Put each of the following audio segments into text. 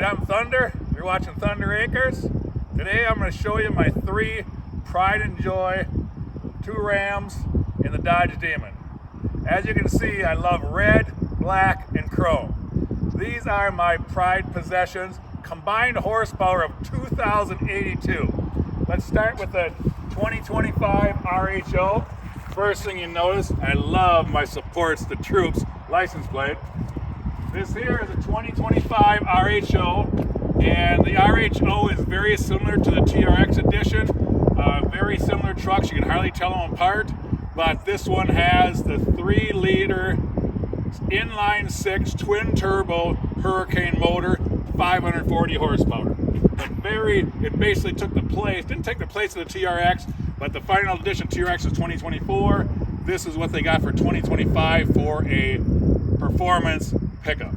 I'm Thunder. You're watching Thunder Acres. Today I'm going to show you my 3 Pride and Joy 2 Rams in the Dodge Demon. As you can see, I love red, black, and chrome. These are my Pride possessions, combined horsepower of 2,082. Let's start with the 2025 RHO. First thing you notice, I love my Supports the Troops license plate. This here is a 2025 RHO, and the RHO is very similar to the TRX edition. Very similar trucks, you can hardly tell them apart, but this one has the 3-liter inline 6 twin turbo Hurricane motor, 540 horsepower. It basically didn't take the place of the TRX, but the final edition TRX is 2024. This is what they got for 2025 for a performance pickup.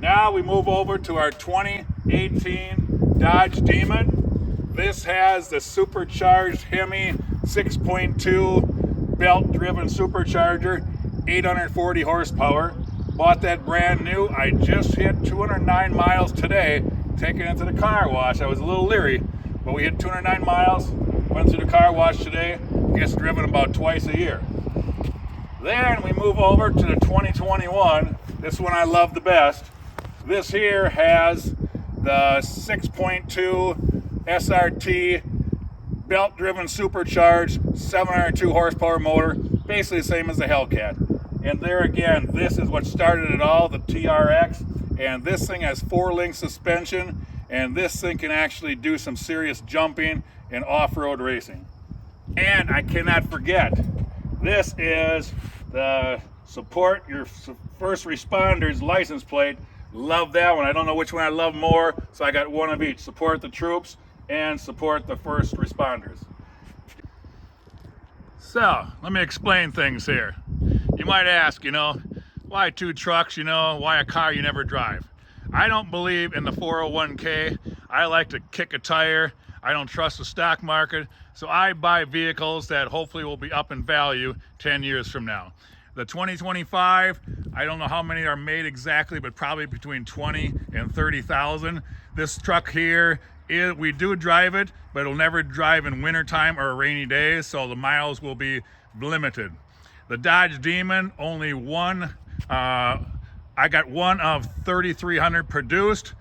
Now we move over to our 2018 Dodge Demon. This has the supercharged Hemi 6.2 belt-driven supercharger, 840 horsepower. Bought that brand new. I just hit 209 miles today, taking it to the car wash. I was a little leery, but we hit 209 miles, went through the car wash today. Gets driven about twice a year. Then we move over to the 2021. This one I love the best. This here has the 6.2 SRT belt-driven supercharged 702 horsepower motor, basically the same as the Hellcat. And there again, this is what started it all, the TRX. And this thing has 4-link suspension, and this thing can actually do some serious jumping and off-road racing. And I cannot forget, this is the Support Your First Responders license plate. Love that one. I don't know which one I love more, so I got one of each. Support the troops and support the first responders. So, let me explain things here. You might ask, why 2 trucks, why a car you never drive? I don't believe in the 401k. I like to kick a tire. I don't trust the stock market, so I buy vehicles that hopefully will be up in value 10 years from now. The 2025, I don't know how many are made exactly, but probably between 20 and 30,000. This truck here, we do drive it, but it'll never drive in wintertime or rainy days, so the miles will be limited. The Dodge Demon, only one, I got one of 3,300 produced.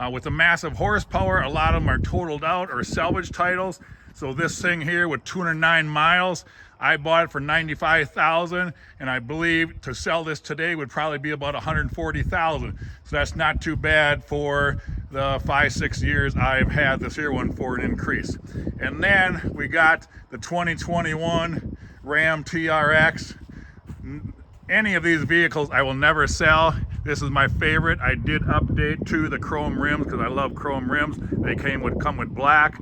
With a massive horsepower, a lot of them are totaled out or salvage titles. So this thing here with 209 miles, I bought it for $95,000, and I believe to sell this today would probably be about $140,000. So that's not too bad for the 5-6 years I've had this here one for an increase. And then we got the 2021 Ram TRX. Any of these vehicles I will never sell. This is my favorite. I did update to the chrome rims because I love chrome rims. They come with black.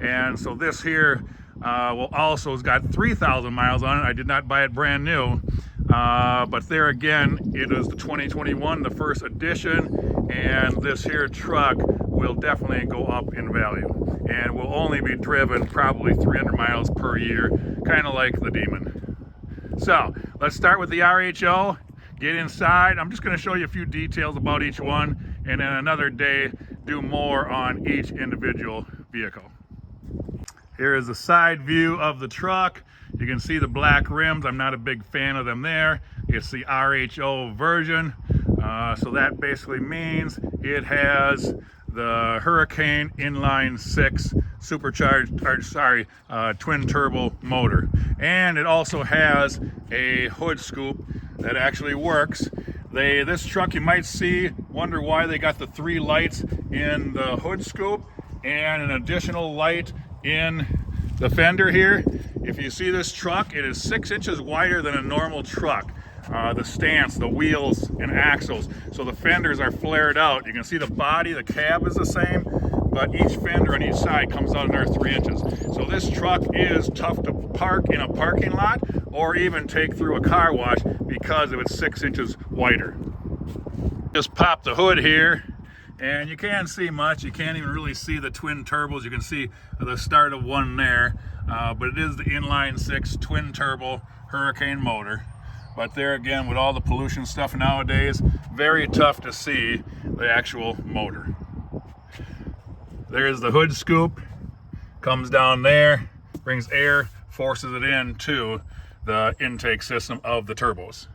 And so this here also has got 3,000 miles on it. I did not buy it brand new. But there again, it is the 2021, the first edition. And this here truck will definitely go up in value. And will only be driven probably 300 miles per year, kind of like the Demon. So let's start with the RHO. Get inside. I'm just going to show you a few details about each one, and then another day do more on each individual vehicle. Here is the side view of the truck. You can see the black rims. I'm not a big fan of them there. It's the RHO version. So that basically means it has the Hurricane inline 6 supercharged, twin turbo motor. And it also has a hood scoop that actually works. This truck, you might wonder why they got the 3 lights in the hood scoop and an additional light in the fender here. If you see this truck, it is 6 inches wider than a normal truck. The stance, the wheels, and axles. So the fenders are flared out. You can see the body, the cab is the same, but each fender on each side comes out another 3 inches. So this truck is tough to park in a parking lot or even take through a car wash because of its 6 inches wider. Just pop the hood here, and you can't see much. You can't even really see the twin turbos. You can see the start of one there, but it is the inline 6 twin turbo Hurricane motor. But there again, with all the pollution stuff nowadays, very tough to see the actual motor. There's the hood scoop, comes down there, brings air, forces it into the intake system of the turbos.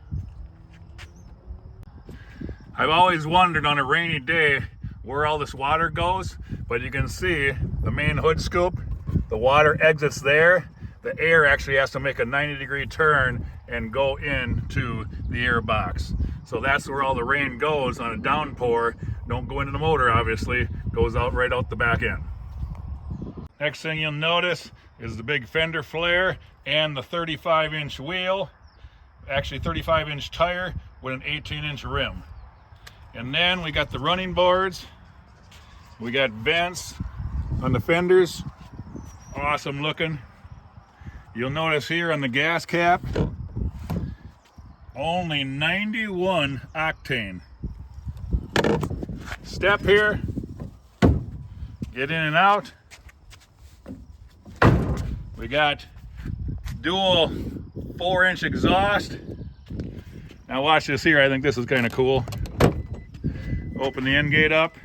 I've always wondered on a rainy day where all this water goes, but you can see the main hood scoop, the water exits there. The air actually has to make a 90-degree turn and go into the air box. So that's where all the rain goes on a downpour. Don't go into the motor, obviously, goes out right out the back end. Next thing you'll notice is the big fender flare and the 35-inch wheel, actually 35-inch tire with an 18-inch rim. And then we got the running boards, we got vents on the fenders, awesome looking. You'll notice here on the gas cap, only 91 octane. Step here, get in and out. We got dual 4-inch exhaust. Now watch this here, I think this is kind of cool. Open the end gate up.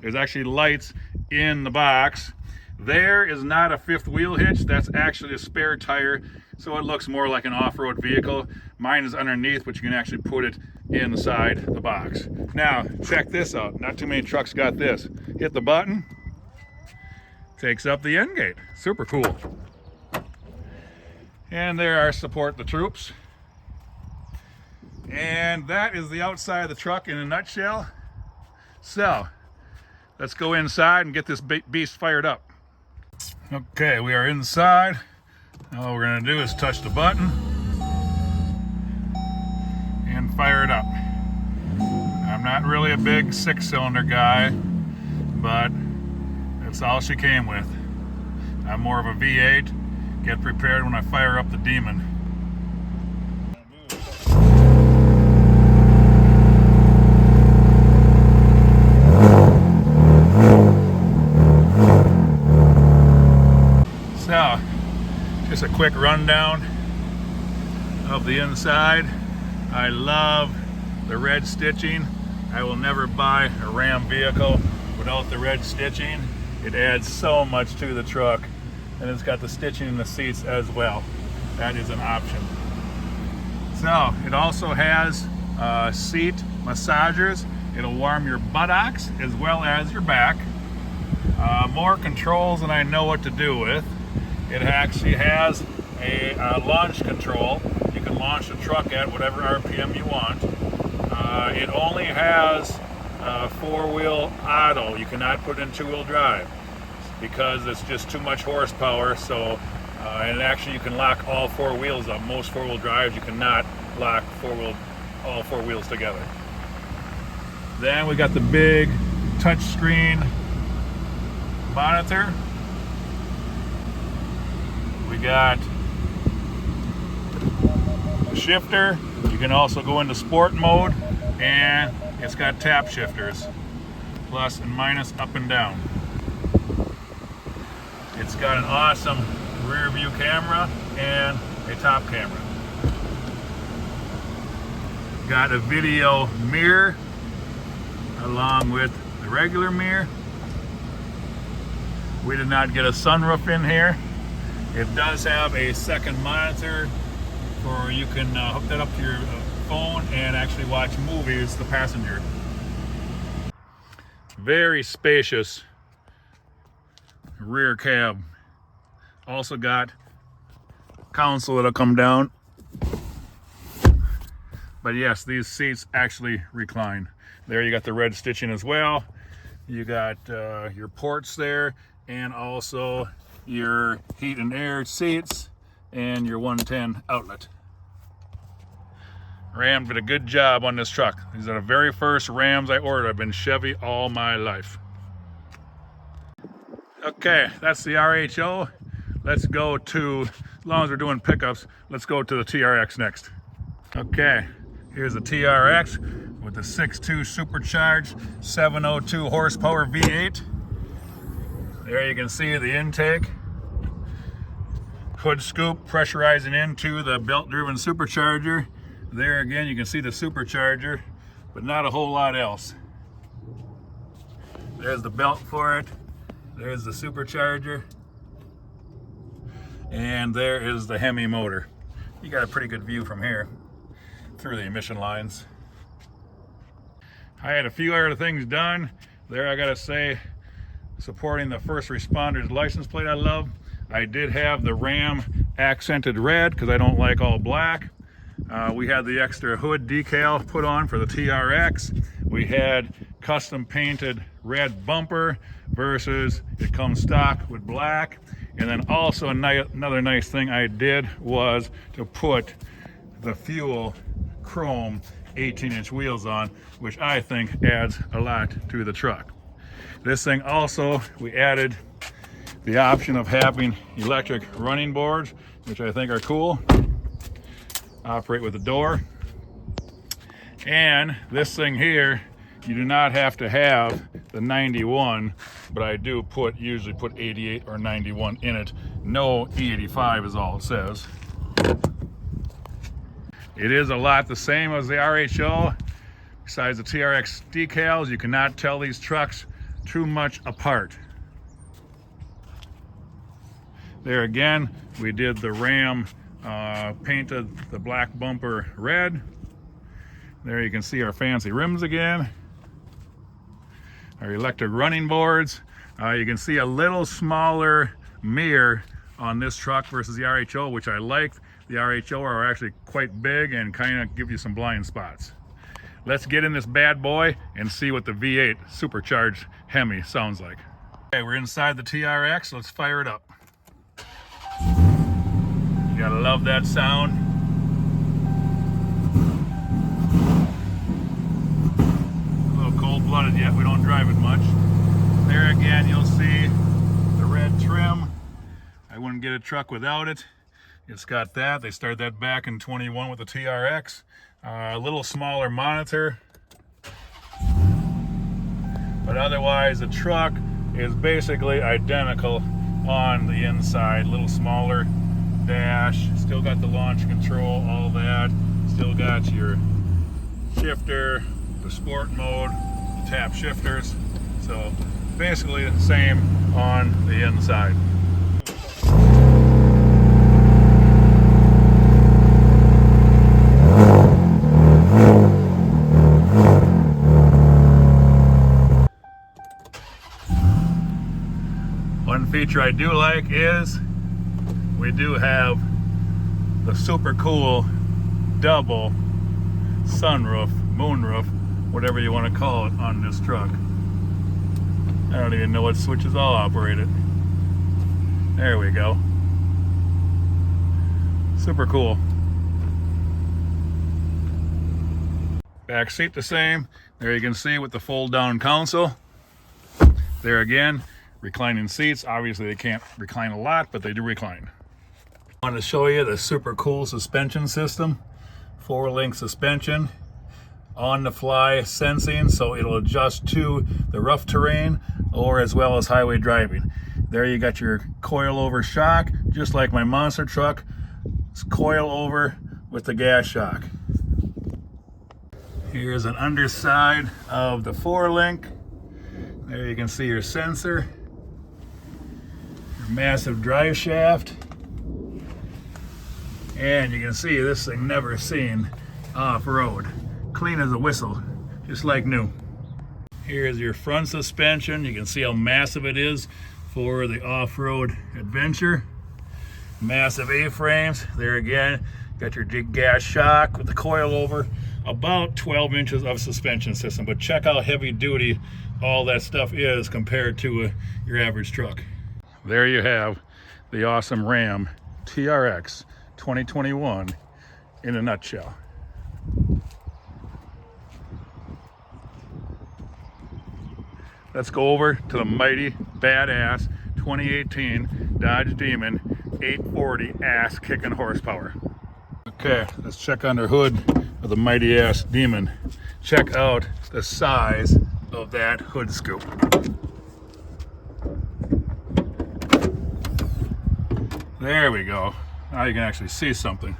There's actually lights in the box. There is not a fifth wheel hitch, that's actually a spare tire, so it looks more like an off-road vehicle. Mine is underneath, but you can actually put it inside the box. Now, check this out. Not too many trucks got this. Hit the button, takes up the end gate. Super cool. And there are support the troops. And that is the outside of the truck in a nutshell. So, let's go inside and get this beast fired up. Okay, we are inside. All we're gonna do is touch the button and fire it up. I'm not really a big 6-cylinder guy, but that's all she came with. I'm more of a V8. Get prepared when I fire up the Demon. So, just a quick rundown of the inside. I love the red stitching. I will never buy a Ram vehicle without the red stitching. It adds so much to the truck. And it's got the stitching in the seats as well. That is an option. So, it also has seat massagers. It'll warm your buttocks as well as your back. More controls than I know what to do with. It actually has a launch control. You can launch the truck at whatever RPM you want. It only has 4-wheel auto. You cannot put in 2-wheel drive because it's just too much horsepower. So, and actually you can lock all 4 wheels up. Most 4-wheel drives you cannot lock all 4 wheels together. Then we got the big touchscreen monitor. We got the shifter. You can also go into sport mode, and it's got tap shifters, plus and minus, up and down. It's got an awesome rear view camera and a top camera. Got a video mirror along with the regular mirror. We did not get a sunroof in here. It does have a second monitor for you can hook that up to your phone and actually watch movies, the passenger. Very spacious rear cab. Also got console that'll come down. But yes, these seats actually recline. There you got the red stitching as well. You got your ports there, and also your heat and air seats and your 110 outlet. Ram did a good job on this truck. These are the very first Rams I ordered. I've been Chevy all my life. Okay, that's the RHO. Let's go to, as long as we're doing pickups, let's go to the TRX next. Okay, here's the TRX with the 6.2 supercharged 702 horsepower V8. There you can see the intake. Hood scoop pressurizing into the belt-driven supercharger. There again, you can see the supercharger, but not a whole lot else. There's the belt for it. There's the supercharger. And there is the Hemi motor. You got a pretty good view from here through the emission lines. I had a few other things done. There, I gotta say, supporting the first responders license plate I love. I did have the Ram accented red because I don't like all black. We had the extra hood decal put on for the TRX. We had custom painted red bumper versus it comes stock with black. And then also another nice thing I did was to put the fuel chrome 18-inch wheels on, which I think adds a lot to the truck. This thing also, we added the option of having electric running boards, which I think are cool. Operate with the door. And this thing here, you do not have to have the 91, but I do usually put 88 or 91 in it. No E85 is all it says. It is a lot the same as the RHO. Besides the TRX decals, you cannot tell these trucks too much apart. There again, we did the Ram, painted the black bumper red. There you can see our fancy rims again. Our electric running boards. You can see a little smaller mirror on this truck versus the RHO, which I like. The RHO are actually quite big and kind of give you some blind spots. Let's get in this bad boy and see what the V8 supercharged Hemi sounds like. Okay, we're inside the TRX. Let's fire it up. You gotta love that sound. A little cold-blooded yet, we don't drive it much. There again, you'll see the red trim. I wouldn't get a truck without it. It's got that. They started that back in 21 with the TRX. A little smaller monitor. But otherwise, the truck is basically identical on the inside. A little smaller dash. Still got the launch control, all that. Still got your shifter, the sport mode, the tap shifters. So basically the same on the inside. One feature I do like is we do have the super cool double sunroof, moonroof, whatever you want to call it on this truck. I don't even know what switches all operate it. There we go. Super cool. Back seat the same. There you can see with the fold down console. There again, reclining seats. Obviously they can't recline a lot, but they do recline. I want to show you the super cool suspension system. 4-link suspension, on the fly sensing, so it'll adjust to the rough terrain or as well as highway driving. There you got your coil over shock, just like my monster truck. It's coil over with the gas shock. Here's an underside of the 4-link. There you can see your sensor, your massive drive shaft, and you can see this thing never seen off-road. Clean as a whistle, just like new. Here's your front suspension. You can see how massive it is for the off-road adventure. Massive A-frames. There again, got your gas shock with the coil over. About 12 inches of suspension system, but check how heavy duty all that stuff is compared to your average truck. There you have the awesome Ram TRX 2021 in a nutshell. Let's go over to the mighty badass 2018 Dodge Demon 840 ass kicking horsepower. Okay, let's check under hood of the mighty ass Demon. Check out the size of that hood scoop. There we go. Now you can actually see something.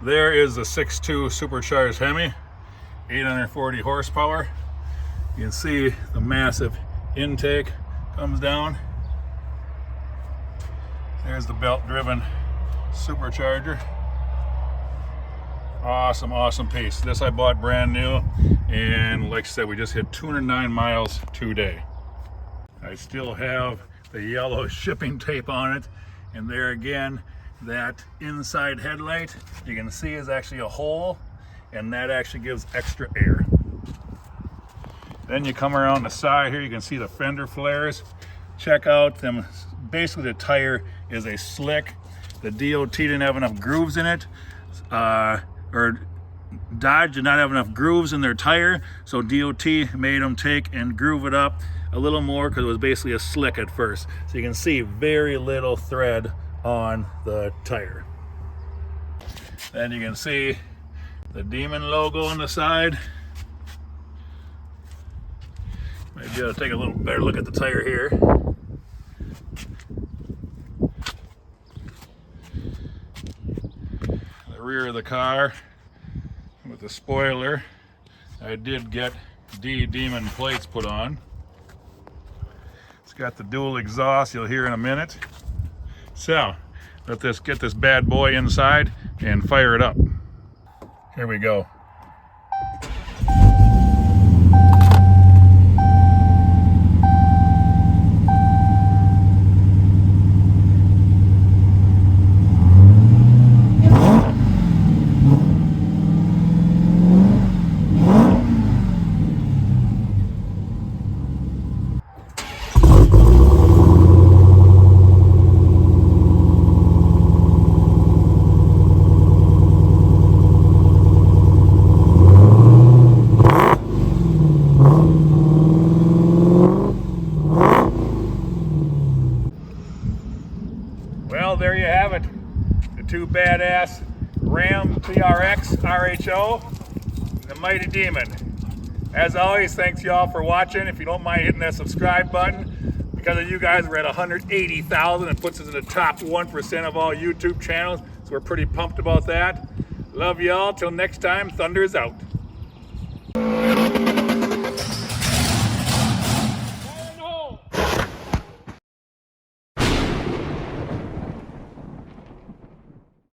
There is the 6.2 supercharged Hemi, 840 horsepower. You can see the massive intake comes down. There's the belt-driven supercharger. Awesome, awesome piece. This I bought brand new, and like I said, we just hit 209 miles today. I still have the yellow shipping tape on it, and there again, that inside headlight you can see is actually a hole, and that actually gives extra air. Then you come around the side here, you can see the fender flares. Check out them. Basically the tire is a slick. The DOT didn't have enough grooves in it, or Dodge did not have enough grooves in their tire, so DOT made them take and groove it up a little more because it was basically a slick at first. So you can see very little thread on the tire. Then you can see the Demon logo on the side. Maybe I'll take a little better look at the tire here. The rear of the car with the spoiler, I did get Demon plates put on. It's got the dual exhaust, you'll hear in a minute. So, let's get this bad boy inside and fire it up. Here we go. Well, there you have it. The two badass Ram TRX RHO and the mighty Demon. As always, thanks y'all for watching. If you don't mind hitting that subscribe button, because of you guys, we're at 180,000. It puts us in the top 1% of all YouTube channels, so we're pretty pumped about that. Love y'all. Till next time, Thunder's out.